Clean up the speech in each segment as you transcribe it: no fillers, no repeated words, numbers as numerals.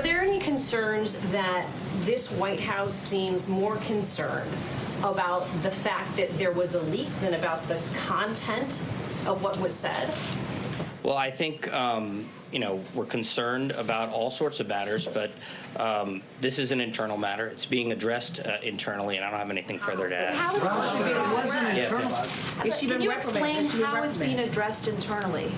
Are there any concerns that this White House seems more concerned about the fact that there was a leak than about the content of what was said? Well, I think, we're concerned about all sorts of matters, but this is an internal matter. It's being addressed internally, and I don't have anything further to add. How it wasn't internal. Can you explain how it's being addressed internally?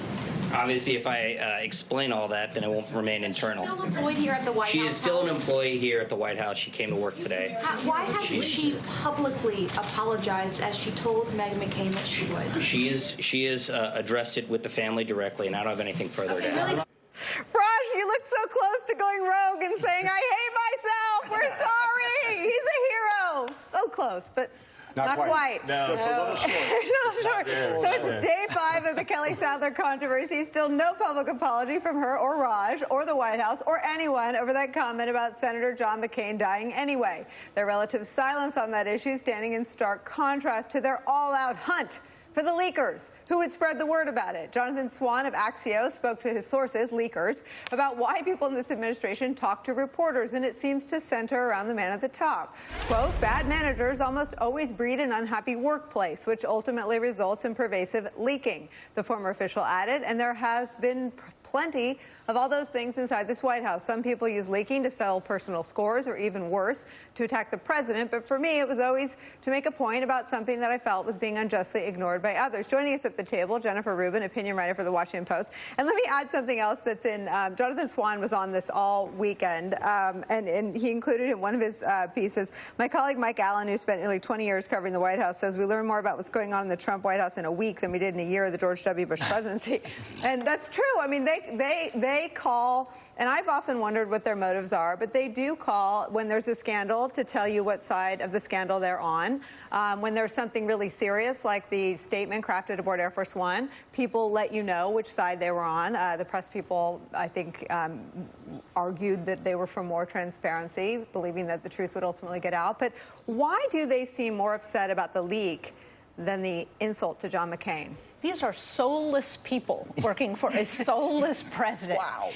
Obviously, if I explain all that, then it won't remain internal. Still employed here at the White House. She is still an employee here at the White House. She came to work today. Why hasn't she publicly apologized as she told Meghan McCain that she would? She is addressed it with the family directly, and I don't have anything further to add. Raj, you look so close to going rogue and saying, I hate myself. We're sorry. He's a hero. So close, but not quite. No, just a little short. So it's day 5 of the Kelly Sadler controversy. Still no public apology from her or Raj or the White House or anyone over that comment about Senator John McCain dying anyway. Their relative silence on that issue standing in stark contrast to their all-out hunt for the leakers who would spread the word about it. Jonathan Swan of Axios spoke to his sources, leakers, about why people in this administration talk to reporters, and it seems to center around the man at the top. Quote, bad managers almost always breed an unhappy workplace, which ultimately results in pervasive leaking, the former official added, and there has been plenty of all those things inside this White House. Some people use leaking to sell personal scores or even worse, to attack the president. But for me, it was always to make a point about something that I felt was being unjustly ignored by others. Joining us at the table, Jennifer Rubin, opinion writer for The Washington Post. And let me add something else that's in, Jonathan Swan was on this all weekend, and he included in one of his pieces. My colleague Mike Allen, who spent nearly 20 years covering the White House, says we learn more about what's going on in the Trump White House in a week than we did in a year of the George W. Bush presidency. And that's true. I mean, they call, and I've often wondered what their motives are, but they do call when there's a scandal to tell you what side of the scandal they're on. When there's something really serious, like the statement crafted aboard Air Force One, people let you know which side they were on. The press people, I think, argued that they were for more transparency, believing that the truth would ultimately get out. But why do they seem more upset about the leak than the insult to John McCain? These are soulless people working for a soulless president. Wow.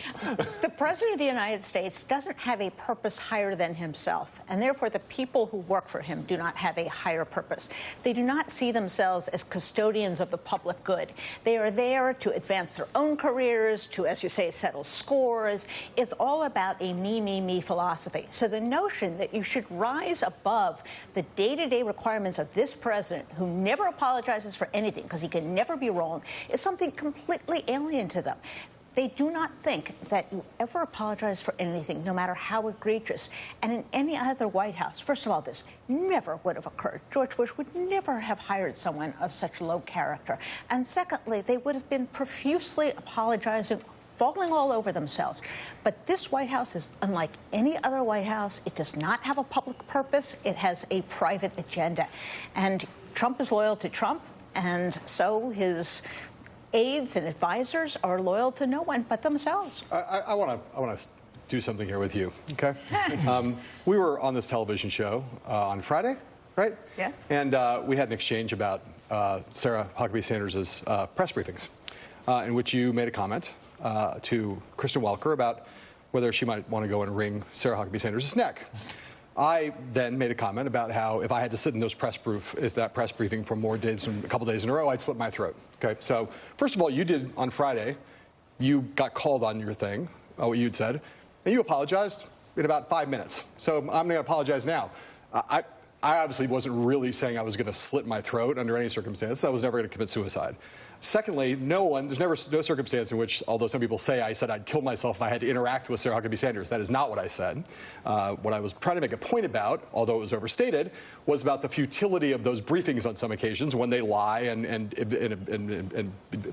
The president of the United States doesn't have a purpose higher than himself, and therefore the people who work for him do not have a higher purpose. They do not see themselves as custodians of the public good. They are there to advance their own careers, to, as you say, settle scores. It's all about a me, me, me philosophy. So the notion that you should rise above the day-to-day requirements of this president, who never apologizes for anything because he can never be wrong, is something completely alien to them. They do not think that you ever apologize for anything, no matter how egregious. And in any other White House, first of all, this never would have occurred. George Bush would never have hired someone of such low character. And secondly, they would have been profusely apologizing, falling all over themselves. But this White House is unlike any other White House. It does not have a public purpose. It has a private agenda. And Trump is loyal to Trump. And so his aides and advisors are loyal to no one but themselves. I want to do something here with you, okay? We were on this television show on Friday, right? Yeah. And we had an exchange about Sarah Huckabee Sanders' press briefings, in which you made a comment to Kristen Welker about whether she might want to go and wring Sarah Huckabee Sanders' neck. I then made a comment about how if I had to sit in that press briefing for more days, a couple days in a row, I'd slit my throat. Okay, so first of all, you did on Friday, you got called on your thing, what you'd said, and you apologized in about 5 minutes. So I'm going to apologize now. I obviously wasn't really saying I was going to slit my throat under any circumstance. I was never going to commit suicide. Secondly, there's never no circumstance in which, although some people say I said I'd kill myself if I had to interact with Sarah Huckabee Sanders. That is not what I said. What I was trying to make a point about, although it was overstated, was about the futility of those briefings on some occasions when they lie and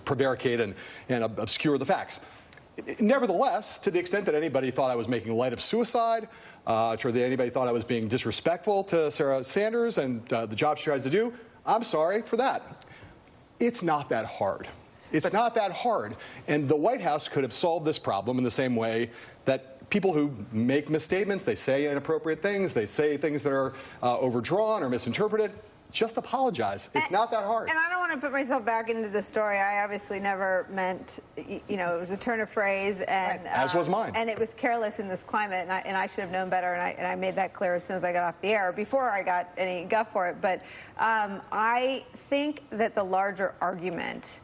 prevaricate and obscure the facts. Nevertheless, to the extent that anybody thought I was making light of suicide, or that anybody thought I was being disrespectful to Sarah Sanders and the job she tries to do, I'm sorry for that. It's not that hard. It's not that hard. And the White House could have solved this problem in the same way that people who make misstatements, they say inappropriate things, they say things that are overdrawn or misinterpreted, Just apologize. It's not that hard. And I don't want to put myself back into the story. I obviously never meant, it was a turn of phrase. And as was mine. And it was careless in this climate, and I should have known better, and I made that clear as soon as I got off the air, before I got any guff for it. But I think that the larger argument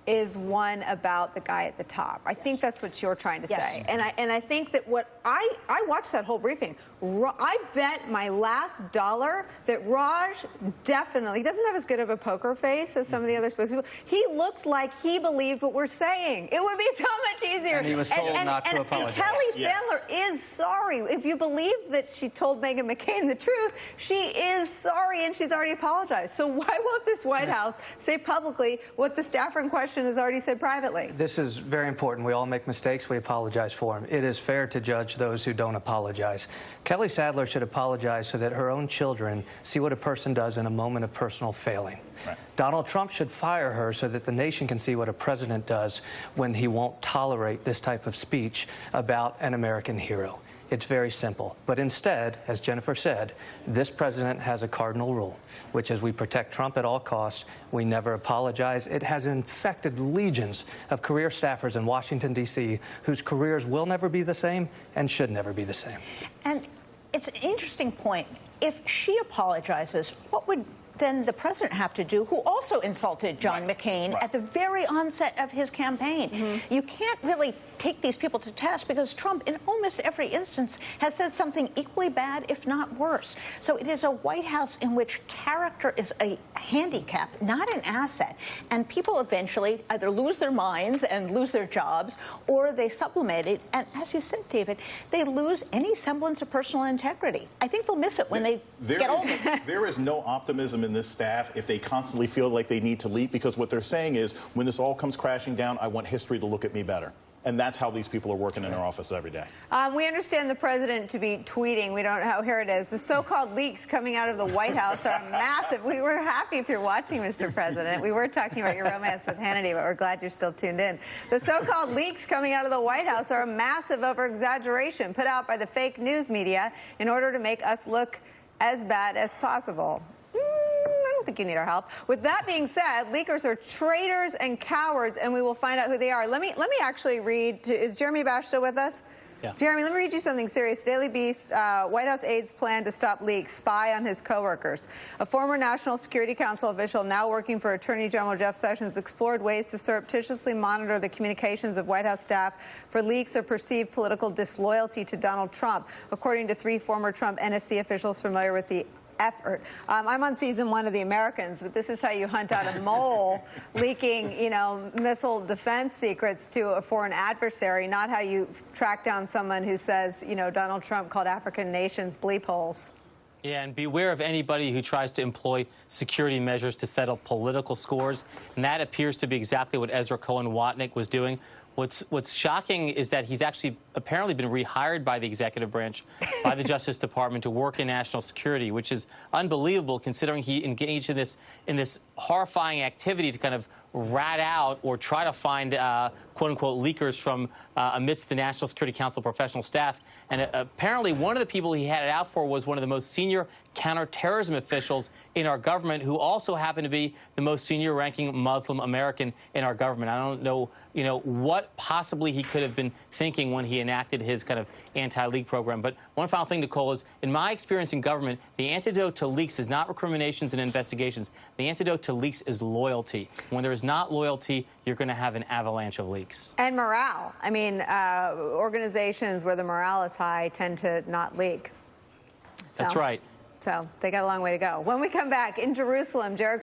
is one about the guy at the top. I think that's what you're trying to say. And I think that what I watched that whole briefing. I bet my last dollar that Raj definitely, he doesn't have as good of a poker face as some of the other spokespeople. He looked like he believed what we're saying. It would be so much easier. And he was told not to apologize. And Kelly Sadler is sorry. If you believe that she told Meghan McCain the truth, she is sorry, and she's already apologized. So why won't this White House say publicly what the staffer in question has already said privately? This is very important. We all make mistakes. We apologize for them. It is fair to judge those who don't apologize. Kelly Sadler should apologize so that her own children see what a person does in a moment of personal failing. Right. Donald Trump should fire her so that the nation can see what a president does when he won't tolerate this type of speech about an American hero. It's very simple. But instead, as Jennifer said, this president has a cardinal rule, which is we protect Trump at all costs. We never apologize. It has infected legions of career staffers in Washington, D.C., whose careers will never be the same and should never be the same. And it's an interesting point. If she apologizes, what would then the president have to do, who also insulted John McCain at the very onset of his campaign? You can't really take these people to task because Trump, in almost every instance, has said something equally bad, if not worse. So it is a White House in which character is a handicap, not an asset. And people eventually either lose their minds and lose their jobs, or they sublimate it. And as you said, David, they lose any semblance of personal integrity. I think they'll miss it when they get older. There is no optimism in this staff if they constantly feel like they need to leap, because what they're saying is, when this all comes crashing down, I want history to look at me better. And that's how these people are working in our office every day. We understand the president to be tweeting. We don't know. Here it is. The so-called leaks coming out of the White House are massive. We were happy if you're watching, Mr. President. We were talking about your romance with Hannity, but we're glad you're still tuned in. The so-called leaks coming out of the White House are a massive over-exaggeration put out by the fake news media in order to make us look as bad as possible. I don't think you need our help. With that being said, leakers are traitors and cowards, and we will find out who they are. Let me actually read. Is Jeremy Bash still with us? Yeah. Jeremy, let me read you something serious. Daily Beast, White House aides plan to stop leaks, spy on his coworkers. A former National Security Council official now working for Attorney General Jeff Sessions explored ways to surreptitiously monitor the communications of White House staff for leaks of perceived political disloyalty to Donald Trump, according to 3 former Trump NSC officials familiar with the effort. I'm on season 1 of The Americans, but this is how you hunt out a mole leaking, missile defense secrets to a foreign adversary, not how you track down someone who says, Donald Trump called African nations bleep holes. Yeah, and beware of anybody who tries to employ security measures to settle political scores. And that appears to be exactly what Ezra Cohen-Watnick was doing. What's shocking is that he's actually apparently been rehired by the executive branch, by the Justice Department, to work in national security, which is unbelievable considering he engaged in this horrifying activity to kind of rat out or try to find quote-unquote leakers from amidst the National Security Council professional staff. And apparently one of the people he had it out for was one of the most senior counterterrorism officials in our government, who also happened to be the most senior-ranking Muslim American in our government. I don't know, what possibly he could have been thinking when he enacted his kind of anti-leak program. But one final thing, Nicolle, is in my experience in government, the antidote to leaks is not recriminations and investigations. The antidote to leaks is loyalty. When there is not loyalty, you're going to have an avalanche of leaks. And morale. I mean, organizations where the morale is high tend to not leak. That's right. So they got a long way to go. When we come back, in Jerusalem, Jared